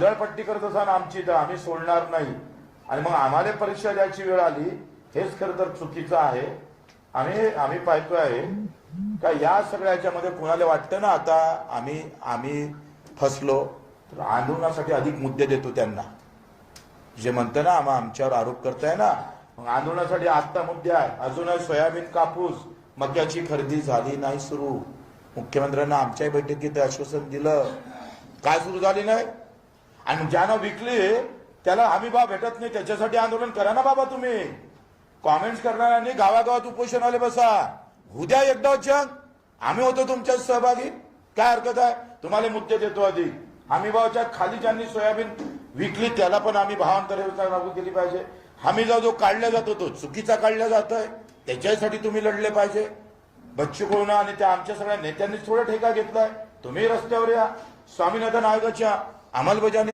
उधळपट्टी करत असाल आमची तर आम्ही सोडणार नाही आणि मग आम्हाला परीक्षा द्यायची वेळ आली, हेच खरं तर चुकीचं आहे. आम्ही पाहतो आहे का या सगळ्या ह्याच्यामध्ये कुणाला वाटतं ना आता आम्ही फसलो तर आंदोलनासाठी अधिक मुद्दे देतो त्यांना. जे म्हणतं ना आमच्यावर आरोप करताय ना, मग आंदोलनासाठी आत्ता मुद्दे आहे. अजूनही सोयाबीन, कापूस, मक्याची खरेदी झाली नाही सुरू. मुख्यमंत्र्यांना आमच्या बैठकीत आश्वासन दिलं, काय सुरू झाली नाही. आणि ज्यानं विकली त्याला हमी भाव भेटत नाही, त्याच्यासाठी आंदोलन करा ना बाबा. तुम्ही कॉमेंट्स करणाऱ्यांनी गावागावात उपोषणाला बसा, उद्या एकदा जंग. आम्ही होतो तुमच्यात सहभागी, काय हरकत आहे. तुम्हाला मुद्दे देतो अधिक. हमी भावाच्या खाली ज्यांनी सोयाबीन विकली त्याला पण आम्ही भावांतर लागू केली पाहिजे. हमी भाव जो काढला जातो तो चुकीचा काढला जातोय, त्याच्यासाठी तुम्ही लढले पाहिजे. बच्चू कडू आणि त्या आमच्या सगळ्या नेत्यांनी थोडा ठेका घेतलाय. तुम्ही रस्त्यावर या. स्वामीनाथन आयोगाच्या अंमलबजावणी